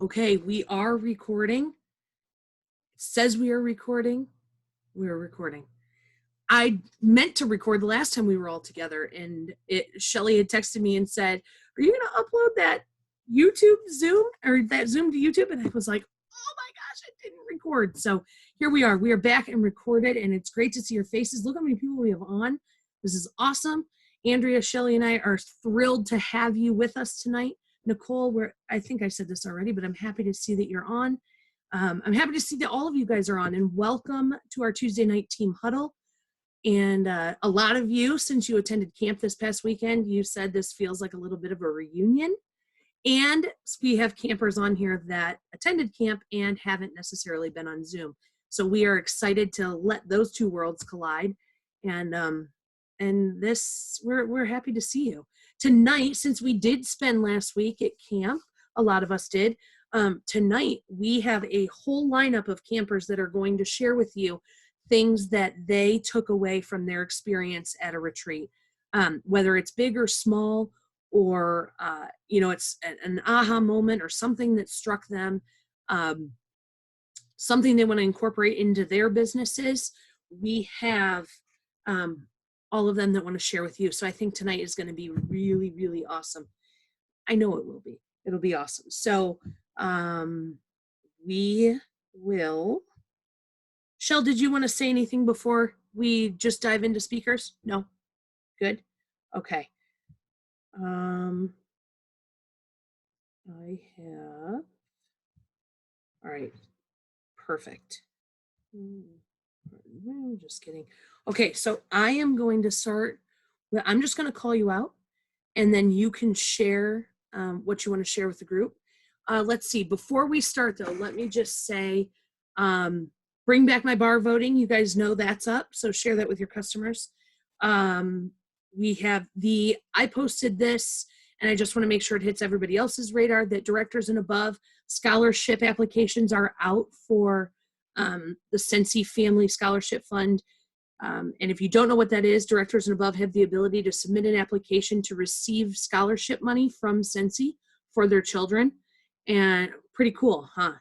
Okay, we are recording. It says we are recording. We are recording. I meant to record the last time we were all together, and Shelly had texted me and said, "Are you going to upload that YouTube Zoom or that Zoom to YouTube?" And I was like, "Oh my gosh, I didn't record." So here we are. We are back and recorded, and it's great to see your faces. Look how many people we have on. This is awesome. Andrea, Shelly, and I are thrilled to have you with us tonight. Nicole, I think I said this already, but I'm happy to see that you're on. I'm happy to see that all of you guys are on, and welcome to our Tuesday night team huddle. And a lot of you, since you attended camp this past weekend, you said this feels like a little bit of a reunion. And we have campers on here that attended camp and haven't necessarily been on Zoom. So we are excited to let those two worlds collide. And this, we're happy to see you. Tonight, since we did spend last week at camp, a lot of us did, tonight we have a whole lineup of campers that are going to share with you things that they took away from their experience at a retreat, whether it's big or small, or it's an aha moment or something that struck them, something they want to incorporate into their businesses. We have all of them that want to share with you. So I think tonight is going to be really, really awesome. I know it will be. It'll be awesome. So we will. Shell, did you want to say anything before we just dive into speakers? No? Good? Okay. I have, all right, perfect. Just kidding. Okay, so I am going to start, I'm just going to call you out, and then you can share what you want to share with the group. Let's see, before we start though, let me just say, bring back my bar voting. You guys know that's up, so share that with your customers. We have I posted this, and I just want to make sure it hits everybody else's radar that directors and above scholarship applications are out for the Sensi Family Scholarship Fund. And if you don't know what that is, directors and above have the ability to submit an application to receive scholarship money from Sensi for their children. And pretty cool, huh?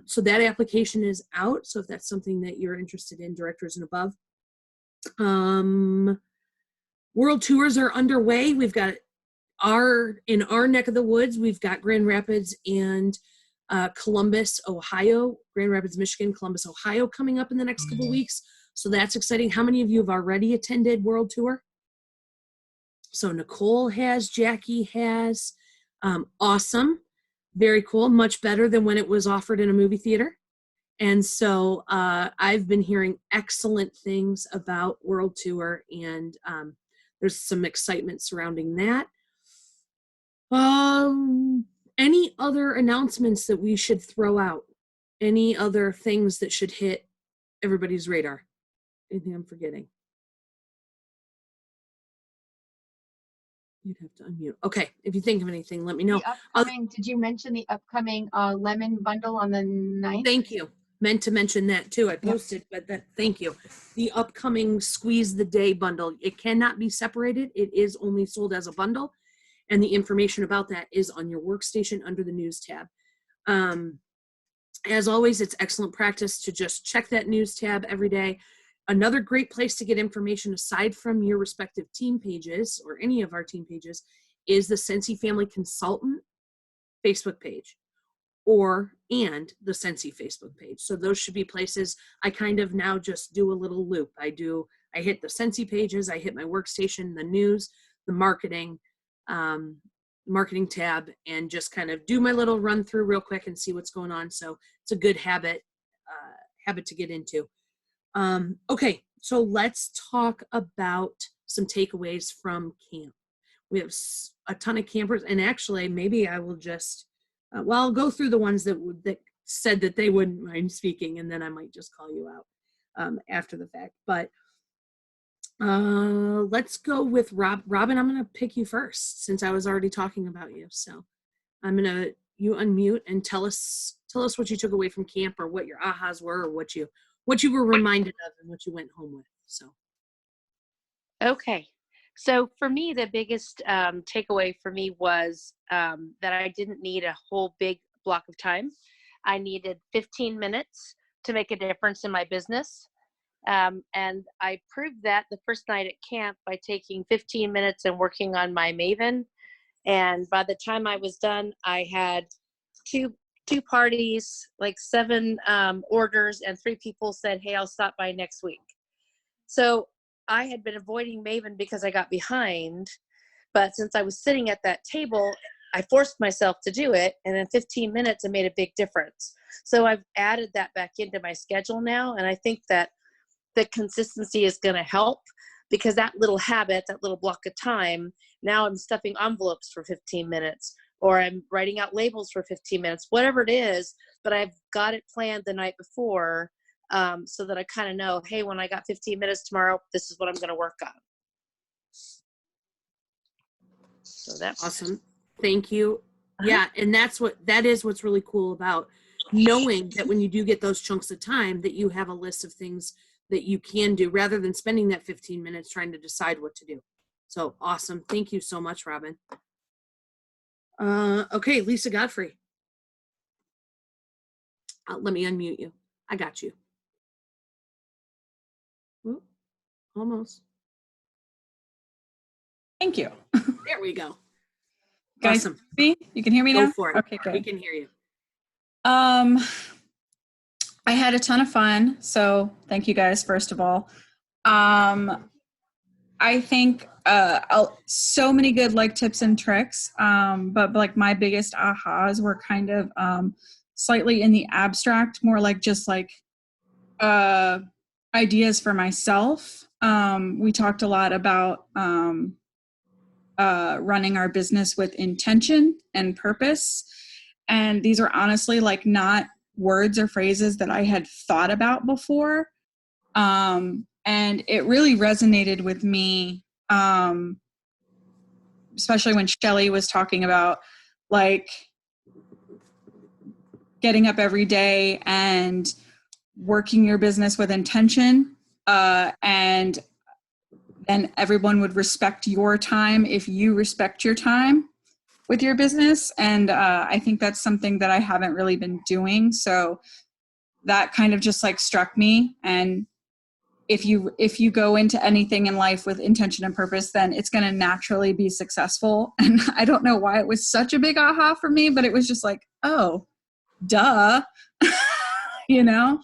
So that application is out. So if that's something that you're interested in, directors and above. World tours are underway. We've got in our neck of the woods, we've got Grand Rapids and Columbus, Ohio, Grand Rapids, Michigan, Columbus, Ohio coming up in the next couple weeks. So that's exciting. How many of you have already attended World Tour? So Nicole has, Jackie has. Awesome. Very cool. Much better than when it was offered in a movie theater. And so I've been hearing excellent things about World Tour, and there's some excitement surrounding that. Any other announcements that we should throw out? Any other things that should hit everybody's radar? Anything I'm forgetting? You'd have to unmute. Okay, if you think of anything, let me know. Did you mention the upcoming lemon bundle on the 9th? Thank you. Meant to mention that too. I posted, but thank you. The upcoming Squeeze the Day bundle. It cannot be separated. It is only sold as a bundle. And the information about that is on your workstation under the news tab. As always, it's excellent practice to just check that news tab every day. Another great place to get information aside from your respective team pages or any of our team pages is the Sensi Family Consultant Facebook page and the Sensi Facebook page. So those should be places I kind of now just do a little loop. I hit the Sensi pages, I hit my workstation, the news, the marketing tab, and just kind of do my little run through real quick and see what's going on. So it's a good habit to get into. Okay, so let's talk about some takeaways from camp. We have a ton of campers, and actually maybe I will just I'll go through the ones that said that they wouldn't mind speaking, and then I might just call you out after the fact. But let's go with Robin. I'm going to pick you first since I was already talking about you. So I'm going to you unmute and tell us what you took away from camp, or what your ahas were, or what you were reminded of and what you went home with. So. Okay. So for me, the biggest takeaway for me was that I didn't need a whole big block of time. I needed 15 minutes to make a difference in my business. And I proved that the first night at camp by taking 15 minutes and working on my Maven. And by the time I was done, I had two parties, like 7 orders, and 3 people said, "Hey, I'll stop by next week." So I had been avoiding Maven because I got behind, but since I was sitting at that table, I forced myself to do it, and in 15 minutes, it made a big difference. So I've added that back into my schedule now, and I think that the consistency is going to help, because that little habit, that little block of time, now I'm stuffing envelopes for 15 minutes, or I'm writing out labels for 15 minutes, whatever it is, but I've got it planned the night before, so that I kind of know, hey, when I got 15 minutes tomorrow, this is what I'm going to work on. So that's Awesome. Thank you. Yeah, and that is what's really cool about knowing that when you do get those chunks of time, that you have a list of things that you can do rather than spending that 15 minutes trying to decide what to do. So awesome. Thank you so much, Robin. Okay, Lisa Godfrey. Let me unmute you. I got you. Ooh, almost. Thank you. There we go. Guys, Awesome. see? You can hear me now? Go for it. Okay, We good. can hear you. I had a ton of fun, so thank you guys, first of all. I think so many good like tips and tricks, but like my biggest ahas were kind of slightly in the abstract, more like just like ideas for myself. We talked a lot about running our business with intention and purpose. And these are honestly like not words or phrases that I had thought about before. And it really resonated with me, especially when Shelley was talking about like getting up every day and working your business with intention, and then everyone would respect your time if you respect your time with your business. And I think that's something that I haven't really been doing. So that kind of just like struck me. And if you go into anything in life with intention and purpose, then it's going to naturally be successful. And I don't know why it was such a big aha for me, but it was just like, oh, duh, you know?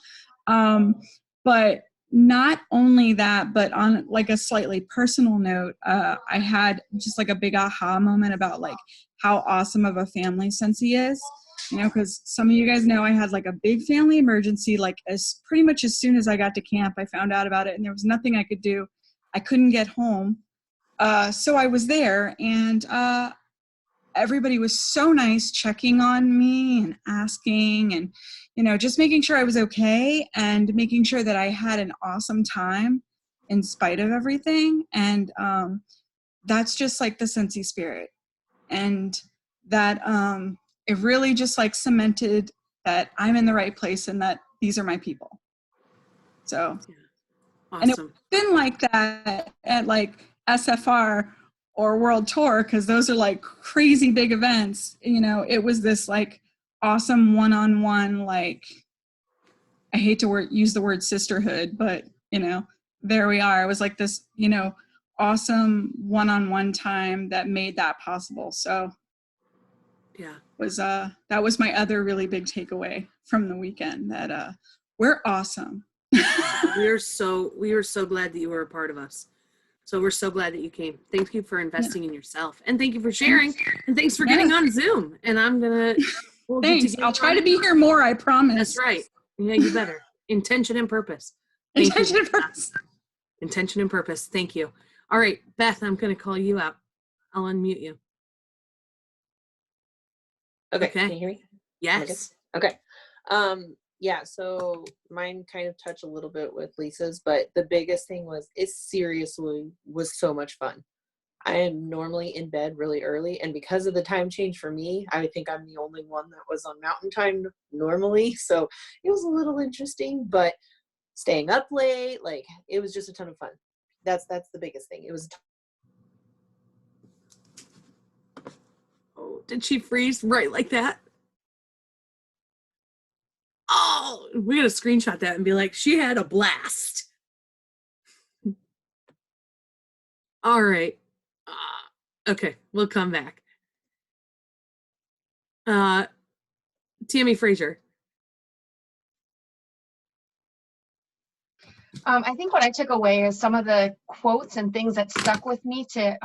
But not only that, but on like a slightly personal note, I had just like a big aha moment about like how awesome of a family Scentsy is, you know, because some of you guys know I had like a big family emergency, like as pretty much as soon as I got to camp, I found out about it and there was nothing I could do. I couldn't get home. So I was there, and everybody was so nice, checking on me and asking, and, you know, just making sure I was okay and making sure that I had an awesome time in spite of everything. And that's just like the Scentsy spirit. And that it really just like cemented that I'm in the right place and that these are my people. So, Awesome. and it's been like that at like SFR or World Tour, because those are like crazy big events. You know, it was this like awesome one-on-one, like, I hate to use the word sisterhood, but, you know, there we are. It was like this, you know, awesome one-on-one time that made that possible. So yeah, that was my other really big takeaway from the weekend, that we're awesome. we are so glad that you were a part of us. So we're so glad that you came. Thank you for investing in yourself, and thank you for sharing, and thanks for getting on Zoom. And we'll Thanks. I'll try to be here more, I promise. That's right. Yeah, you better. Intention and purpose. Intention and purpose. Intention and purpose. Thank you. All right, Beth, I'm going to call you out. I'll unmute you. Okay. Okay. Can you hear me? Yes. Okay. Yeah, so mine kind of touch a little bit with Lisa's, but the biggest thing was it seriously was so much fun. I am normally in bed really early, and because of the time change for me, I think I'm the only one that was on mountain time normally, so it was a little interesting, but staying up late, like, it was just a ton of fun. That's the biggest thing. It was Oh, did she freeze right like that? Oh, we're gonna screenshot that and be like, she had a blast. All right. Okay, we'll come back. Tammy Frazier. I think what I took away is some of the quotes and things that stuck with me to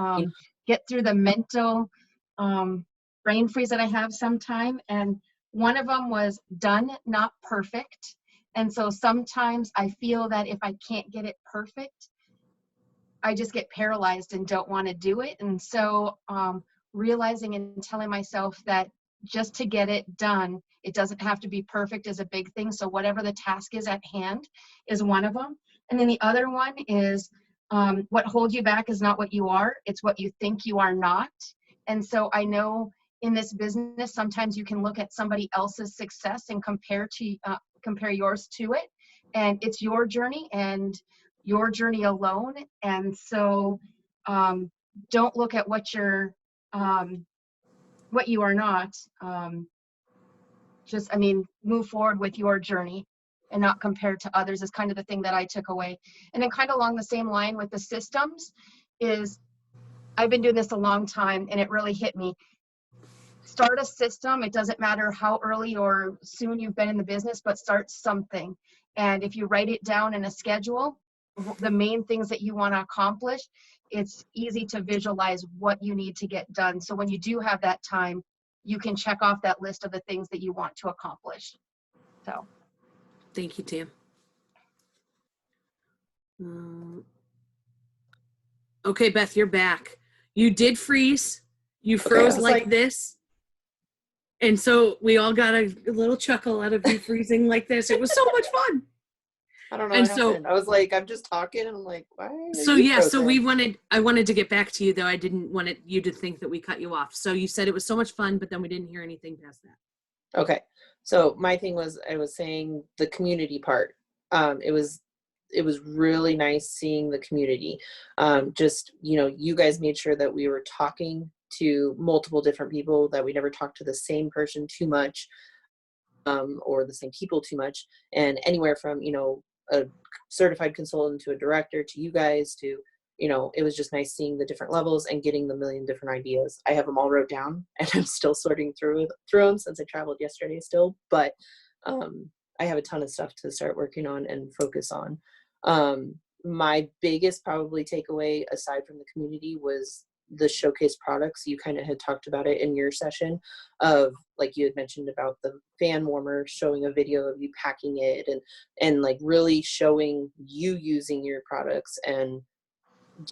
get through the mental brain freeze that I have sometime. And one of them was done, not perfect. And so sometimes I feel that if I can't get it perfect, I just get paralyzed and don't want to do it. And so realizing and telling myself that just to get it done, it doesn't have to be perfect is a big thing. So whatever the task is at hand is one of them. And then the other one is what holds you back is not what you are, it's what you think you are not. And so I know in this business, sometimes you can look at somebody else's success and compare yours to it. And it's your journey and your journey alone. And so don't look at what you are not. Move forward with your journey and not compare to others is kind of the thing that I took away. And then kind of along the same line with the systems is I've been doing this a long time and it really hit me. Start a system. It doesn't matter how early or soon you've been in the business, but start something. And if you write it down in a schedule, the main things that you want to accomplish, it's easy to visualize what you need to get done. So when you do have that time, you can check off that list of the things that you want to accomplish. So. Thank you, Tam. Okay, Beth, you're back. You did freeze. You froze like this. And so we all got a little chuckle out of you freezing like this. It was so much fun. I don't know And what so happened. I was like, I'm just talking and I'm like, why? So yeah, so I wanted to get back to you though. I didn't want you to think that we cut you off. So you said it was so much fun, but then we didn't hear anything past that. Okay. So my thing was, I was saying the community part. It was really nice seeing the community. Just, you guys made sure that we were talking to multiple different people, that we never talked to the same person too much, or the same people too much. And anywhere from, a certified consultant to a director to you guys to, it was just nice seeing the different levels and getting the million different ideas. I have them all wrote down and I'm still sorting through them since I traveled yesterday still, but I have a ton of stuff to start working on and focus on. My biggest probably takeaway aside from the community was the showcase products. You kind of had talked about it in your session of, like you had mentioned about the fan warmer, showing a video of you packing it and like really showing you using your products and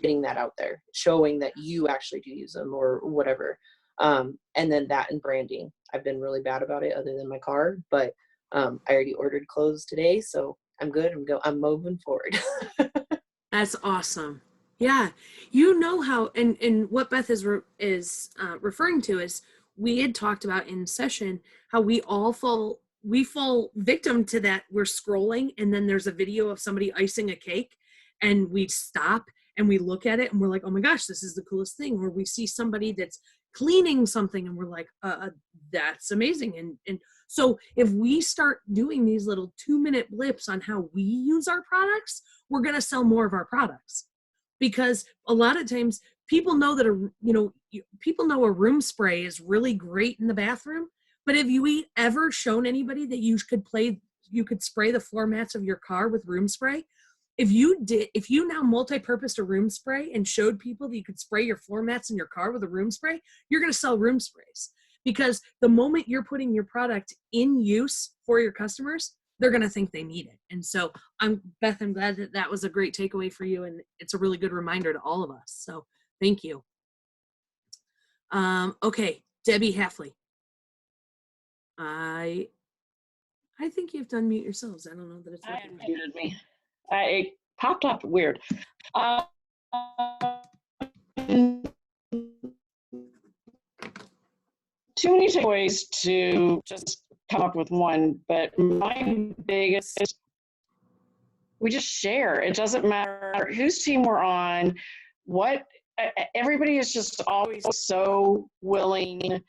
getting that out there, showing that you actually do use them or whatever. And then that and branding. I've been really bad about it other than my car, but I already ordered clothes today, so I'm good. I'm moving forward. That's awesome. Yeah, you know how, and what Beth is referring to is we had talked about in session how we fall victim to that. We're scrolling and then there's a video of somebody icing a cake and we stop and we look at it and we're like, oh my gosh, this is the coolest thing. Or we see somebody that's cleaning something and we're like, that's amazing. And so if we start doing these little 2-minute blips on how we use our products, we're going to sell more of our products. Because a lot of times people know that people know a room spray is really great in the bathroom, but have you ever shown anybody that you could spray the floor mats of your car with room spray? If you now multi-purposed a room spray and showed people that you could spray your floor mats in your car with a room spray, you're going to sell room sprays. Because the moment you're putting your product in use for your customers, they're going to think they need it. And so Beth, I'm glad that was a great takeaway for you. And it's a really good reminder to all of us. So thank you. Okay. Debbie Halfley. I think you have to unmute yourselves. I don't know that it's working. Unmuted me. It popped up weird. Too many takeaways to just come up with one, but my biggest is we just share. It doesn't matter whose team we're on, everybody is just always so willing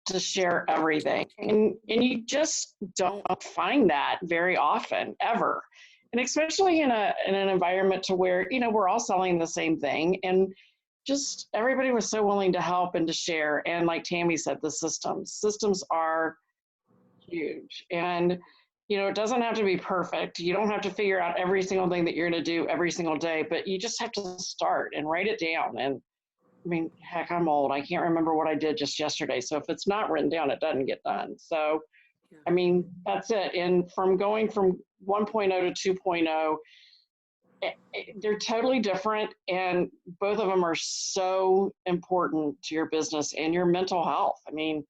to share everything. And you just don't find that very often, ever. And especially in an environment to where, you know, we're all selling the same thing. And just everybody was so willing to help and to share. And like Tammy said, the systems are huge. And, you know, it doesn't have to be perfect. You don't have to figure out every single thing that you're going to do every single day, but you just have to start and write it down. And I mean, heck, I'm old. I can't remember what I did just yesterday. So if it's not written down, it doesn't get done. So, I mean, that's it. And from going from 1.0 to 2.0, they're totally different. And both of them are so important to your business and your mental health. I mean,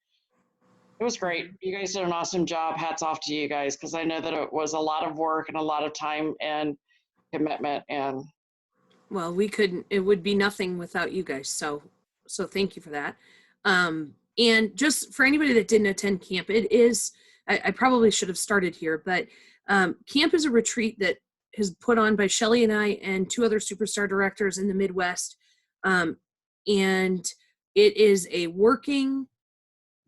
it was great. You guys did an awesome job. Hats off to you guys, because I know that it was a lot of work and a lot of time and commitment. And Well, we couldn't, it would be nothing without you guys. So thank you for that. And just for anybody that didn't attend camp, it is, I probably should have started here, but camp is a retreat that is put on by Shelly and I and 2 other superstar directors in the Midwest. And it is a working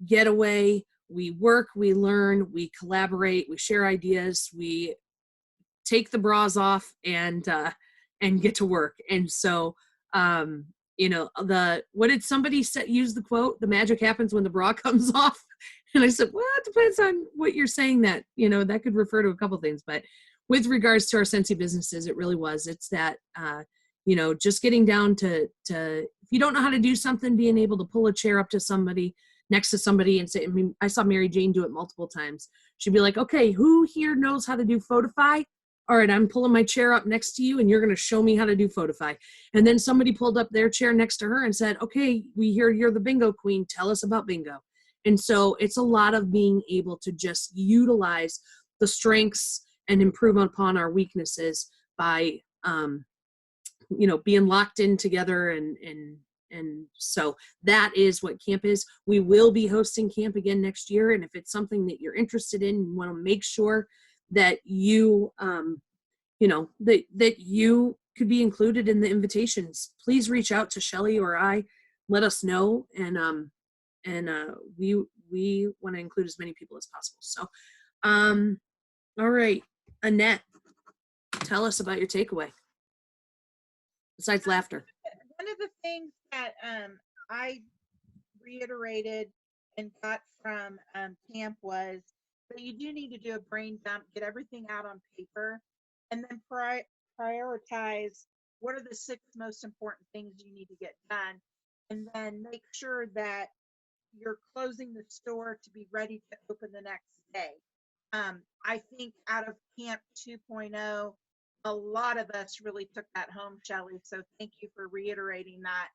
getaway. We work, we learn, we collaborate, we share ideas, we take the bras off and get to work. And so, you know, what did somebody use the quote? The magic happens when the bra comes off. And I said, well, it depends on what you're saying. That, you know, that could refer to a couple things, but with regards to our Scentsy businesses, it really was. It's that, you know, just getting down to if you don't know how to do something, being able to pull a chair up to somebody, next to somebody, and say, I mean, I saw Mary Jane do it multiple times. She'd be like, okay, who here knows how to do Photify? All right, I'm pulling my chair up next to you and you're going to show me how to do Photify. And then somebody pulled up their chair next to her and said, okay, we hear you're the bingo queen. Tell us about bingo. And so it's a lot of being able to just utilize the strengths and improve upon our weaknesses by, you know, being locked in together. And so that is what camp is. We will be hosting camp again next year. And if it's something that you're interested in, you want to make sure that you, you know, that you could be included in the invitations, please reach out to Shelly or I, let us know. And we want to include as many people as possible. So, all right, Annette, tell us about your takeaway. Besides laughter. One of the things that I reiterated and got from camp was that you do need to do a brain dump, get everything out on paper, and then prioritize what are the 6 most important things you need to get done, and then make sure that you're closing the store to be ready to open the next day. I think out of Camp 2.0, a lot of us really took that home, Shelley. So thank you for reiterating that.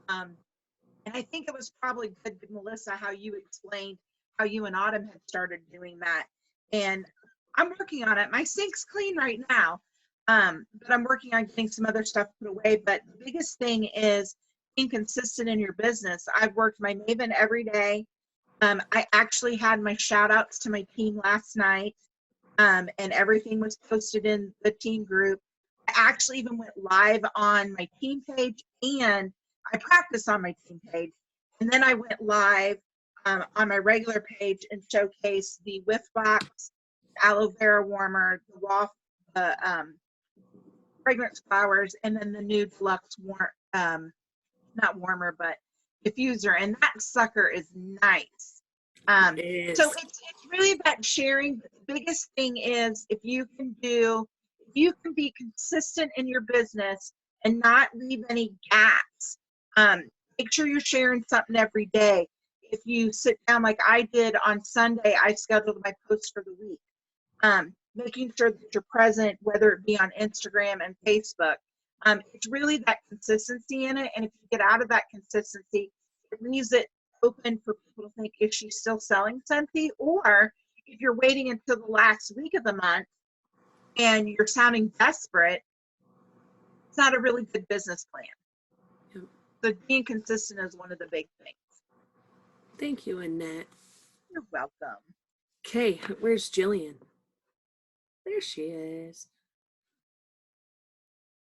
And I think it was probably good, Melissa, how you explained how you and Autumn had started doing that. And I'm working on it. My sink's clean right now, but I'm working on getting some other stuff put away. But the biggest thing is being consistent in your business. I've worked my Maven every day. I actually had my shout outs to my team last night, and everything was posted in the team group. I actually even went live on my team page, and I practiced on my team page. And then I went live on my regular page and showcased the Whiff Box, aloe vera warmer, the raw fragrance flowers, and then the new deluxe not warmer, but diffuser. And that sucker is nice. So it's really about sharing. The biggest thing is if you can be consistent in your business and not leave any gaps. Make sure you're sharing something every day. If you sit down like I did on Sunday, I scheduled my posts for the week. Making sure that you're present, whether it be on Instagram and Facebook. It's really that consistency in it. And if you get out of that consistency, it leaves it open for people to think, is she still selling Scentsy? Or if you're waiting until the last week of the month and you're sounding desperate, it's not a really good business plan. Yep. So being consistent is one of the big things. Thank you, Annette. You're welcome. Okay, where's Jillian? There she is.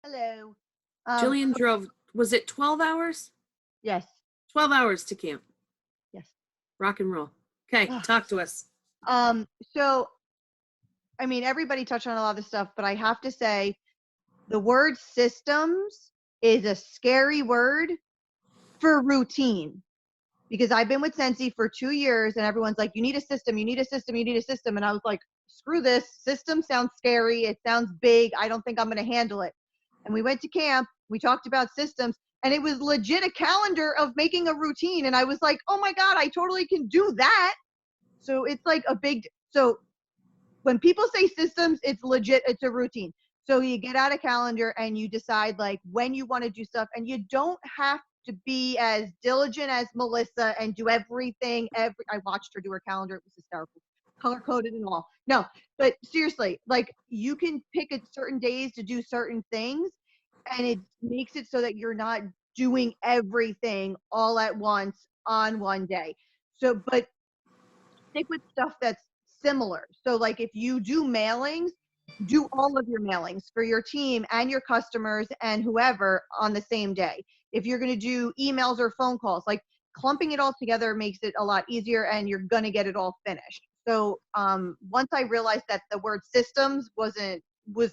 Hello. Jillian drove, was it 12 hours? Yes. 12 hours to camp. Yes. Rock and roll. Okay, talk to us. So, I mean, everybody touched on a lot of this stuff, but I have to say the word systems is a scary word for routine. Because I've been with Sensi for 2 years and everyone's like, you need a system, you need a system, you need a system. And I was like, screw this. System sounds scary. It sounds big. I don't think I'm going to handle it. And we went to camp. We talked about systems and it was legit a calendar of making a routine. And I was like, oh my God, I totally can do that. So it's like so when people say systems, it's legit. It's a routine. So you get out a calendar and you decide like when you want to do stuff, and you don't have to be as diligent as Melissa and do everything. I watched her do her calendar. It was hysterical, color coded and all. No, but seriously, like you can pick at certain days to do certain things, and it makes it so that you're not doing everything all at once on one day. So, but stick with stuff that's similar. So like if you do mailings, do all of your mailings for your team and your customers and whoever on the same day. If you're going to do emails or phone calls, like clumping it all together makes it a lot easier and you're going to get it all finished. So once I realized that the word systems was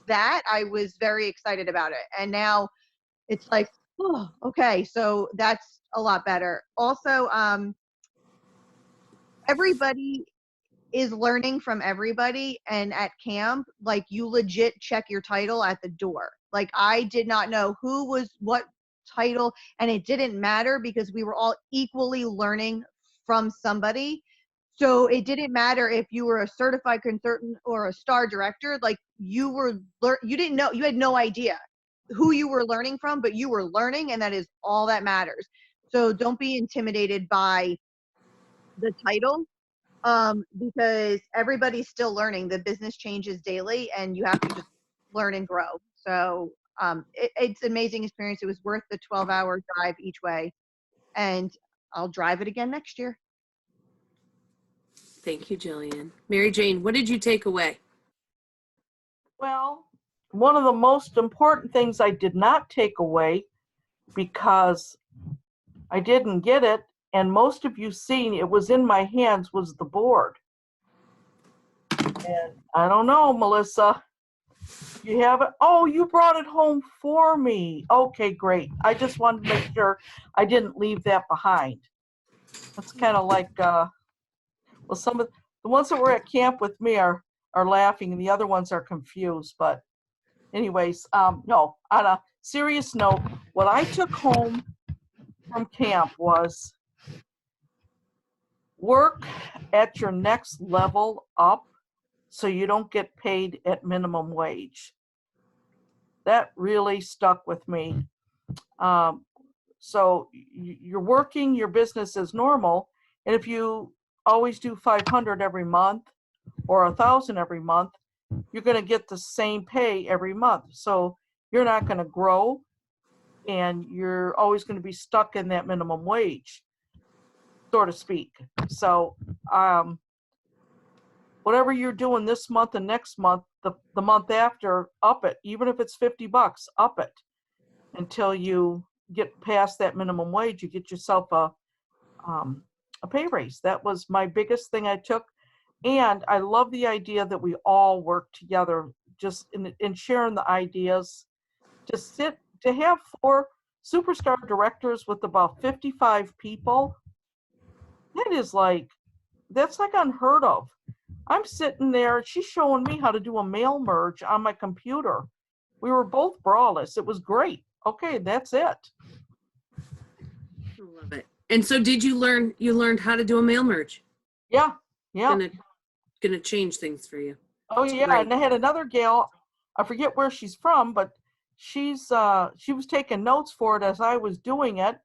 that, I was very excited about it. And now it's like, oh, okay, so that's a lot better. Also, everybody is learning from everybody, and at camp, like you legit check your title at the door. Like I did not know who was what title, and it didn't matter because we were all equally learning from somebody. So it didn't matter if you were a certified consultant or a star director, like you didn't know, you had no idea who you were learning from, but you were learning, and that is all that matters. So don't be intimidated by the title, because everybody's still learning. The business changes daily and you have to just learn and grow. So it's an amazing experience. It was worth the 12-hour drive each way, and I'll drive it again next year. Thank you, Jillian. Mary Jane, what did you take away? Well, one of the most important things I did not take away, because I didn't get it, and most of you seen it was in my hands, was the board. And I don't know, Melissa, you have it? Oh, you brought it home for me. Okay, great. I just wanted to make sure I didn't leave that behind. That's kind of like, well, some of the ones that were at camp with me are laughing and the other ones are confused. But anyways, no, on a serious note, what I took home from camp was work at your next level up so you don't get paid at minimum wage. That really stuck with me. So you're working your business as normal, and if you always do 500 every month or 1,000 every month, you're going to get the same pay every month. So you're not going to grow, and you're always going to be stuck in that minimum wage, so to speak. So whatever you're doing this month and next month, the month after, up it. Even if it's $50, up it until you get past that minimum wage. You get yourself a pay raise. That was my biggest thing I took. And I love the idea that we all work together, just in sharing the ideas. To have 4 superstar directors with about 55 people, that's like unheard of. I'm sitting there, she's showing me how to do a mail merge on my computer. We were both braless. It was great. Okay, that's it. I love it. And so did you learned how to do a mail merge? Yeah. Gonna change things for you. Oh yeah, great. and I had another gal, I forget where she's from, but she was taking notes for it as I was doing it.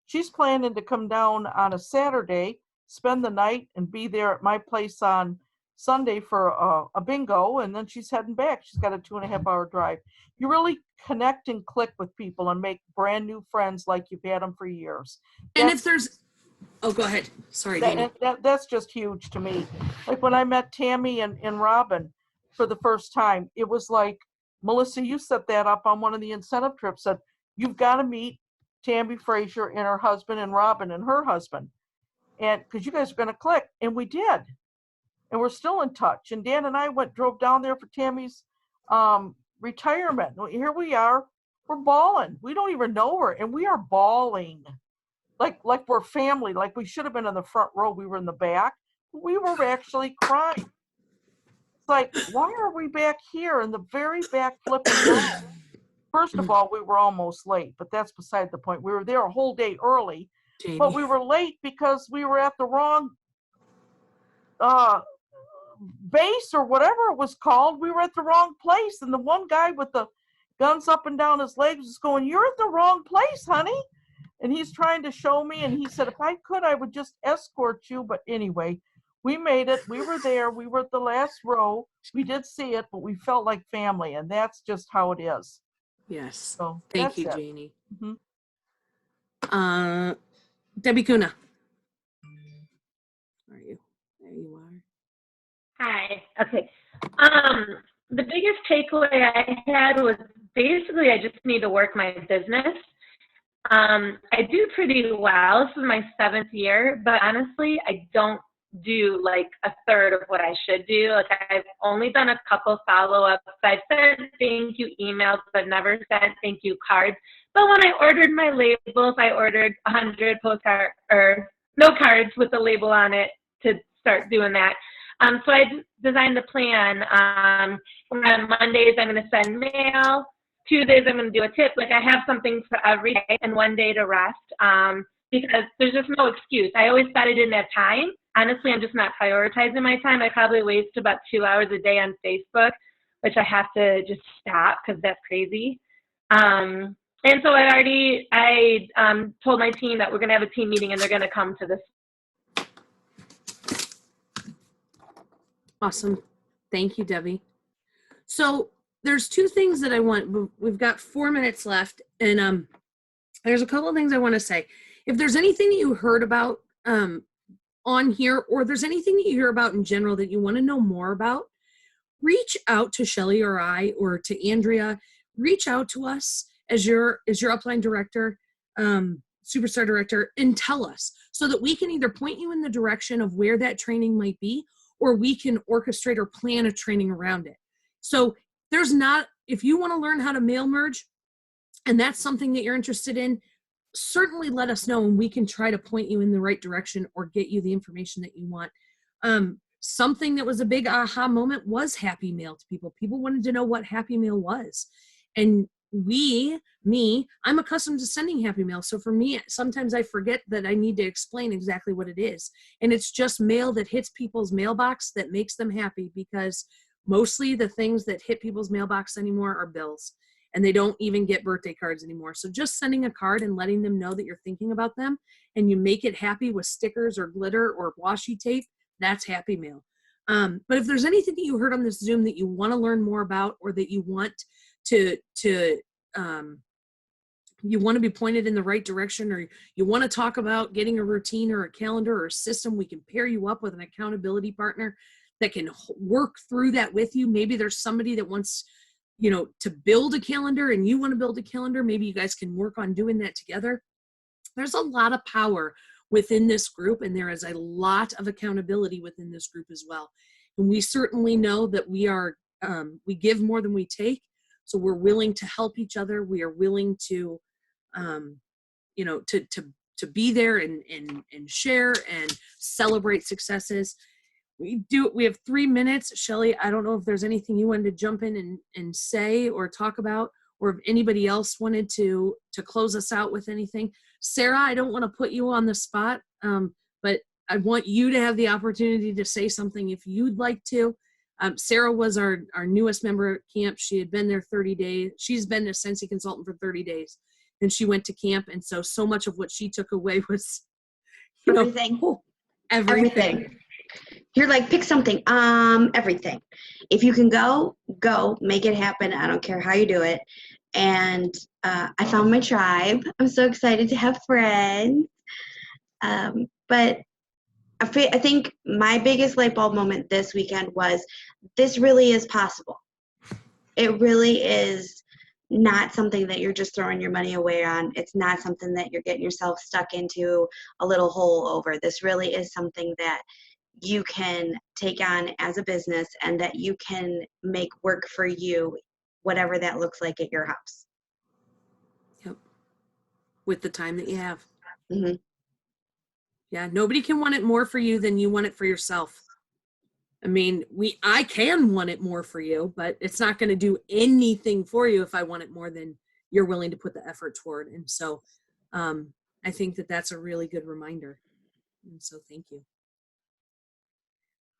She's planning to come down on a Saturday, spend the night, and be there at my place on Sunday for a bingo, and then she's heading back. She's got a 2.5-hour drive. You really connect and click with people and make brand new friends like you've had them for years. And if there's, oh, go ahead. Sorry, Dana. That's just huge to me. Like when I met Tammy and Robin for the first time, it was like, Melissa, you set that up on one of the incentive trips, said, you've got to meet Tammy Frazier and her husband and Robin and her husband. and because you guys are going to click, and we did, and we're still in touch. And Dan and I drove down there for Tammy's retirement. Here we are, we're bawling. We don't even know her, and we are bawling like we're family. Like we should have been in the front row. We were in the back. We were actually crying. It's like, why are we back here in the very back flipping row? First of all, we were almost late, but that's beside the point. We were there a whole day early, Jamie. but we were late because we were at the wrong base or whatever it was called. We were at the wrong place, and the one guy with the guns up and down his legs was going, "You're at the wrong place, honey." And he's trying to show me, and he said, "If I could, I would just escort you." But anyway, we made it. We were there. We were at the last row. We did see it, but we felt like family, and that's just how it is. Yes. So Thank that's you, it. Janie. Mhm. Debbie Kuna. Where are you? There you are. Hi. Okay. The biggest takeaway I had was basically I just need to work my business. I do pretty well. This is my 7th year, but honestly, I don't do like a third of what I should do. Like I've only done a couple follow-ups. I've sent thank you emails, but never sent thank you cards. But when I ordered my labels, I ordered 100 postcards or no cards with the label on it to start doing that. So I designed a plan. On Mondays, I'm going to send mail. Tuesdays, I'm going to do a tip. Like I have something for every day and one day to rest because there's just no excuse. I always thought I didn't have time. Honestly, I'm just not prioritizing my time. I probably waste about 2 hours a day on Facebook, which I have to just stop because that's crazy. And so I told my team that we're going to have a team meeting and they're going to come to this. Awesome. Thank you, Debbie. So there's 2 things that I want. We've got 4 minutes left, and there's a couple of things I want to say. If there's anything that you heard about on here, or there's anything that you hear about in general that you want to know more about, reach out to Shelly or I or to Andrea. Reach out to us as your upline director, superstar director, and tell us so that we can either point you in the direction of where that training might be, or we can orchestrate or plan a training around it. So if you want to learn how to mail merge and that's something that you're interested in, certainly let us know and we can try to point you in the right direction or get you the information that you want. Something that was a big aha moment was Happy Mail to people. People wanted to know what Happy Mail was. And I'm accustomed to sending Happy Mail. So for me, sometimes I forget that I need to explain exactly what it is. And it's just mail that hits people's mailbox that makes them happy, because mostly the things that hit people's mailbox anymore are bills, and they don't even get birthday cards anymore. So just sending a card and letting them know that you're thinking about them and you make it happy with stickers or glitter or washi tape, that's Happy Mail. But if there's anything that you heard on this Zoom that you want to learn more about, or that you want to be pointed in the right direction, or you want to talk about getting a routine or a calendar or a system, we can pair you up with an accountability partner that can work through that with you. Maybe there's somebody that wants, to build a calendar and you want to build a calendar. Maybe you guys can work on doing that together. There's a lot of power within this group, and there is a lot of accountability within this group as well. And we certainly know that we give more than we take. So we're willing to help each other. We are willing to, to be there and share and celebrate successes. We have 3 minutes. Shelly, I don't know if there's anything you wanted to jump in and say or talk about, or if anybody else wanted to close us out with anything. Sarah, I don't want to put you on the spot, but I want you to have the opportunity to say something if you'd like to. Sarah was our newest member at camp. She had been there 30 days. She's been a Scentsy consultant for 30 days. And she went to camp. And so much of what she took away was, everything. You're like, pick something. Everything. If you can go, make it happen. I don't care how you do it. And I found my tribe. I'm so excited to have friends. But I think my biggest light bulb moment this weekend was, this really is possible. It really is not something that you're just throwing your money away on. It's not something that you're getting yourself stuck into a little hole over. This really is something that you can take on as a business and that you can make work for you, whatever that looks like at your house. Yep. With the time that you have. Mhm. Yeah, nobody can want it more for you than you want it for yourself. I mean, I can want it more for you, but it's not going to do anything for you if I want it more than you're willing to put the effort toward. And so I think that that's a really good reminder. And so thank you.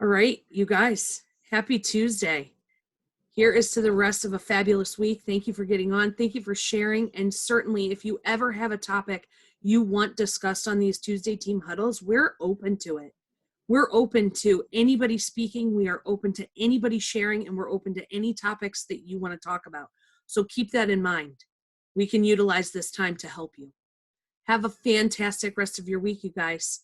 All right, you guys, happy Tuesday. Here is to the rest of a fabulous week. Thank you for getting on. Thank you for sharing. And certainly, if you ever have a topic you want discussed on these Tuesday team huddles, we're open to it. We're open to anybody speaking. We are open to anybody sharing, and we're open to any topics that you want to talk about. So keep that in mind. We can utilize this time to help you. Have a fantastic rest of your week, you guys.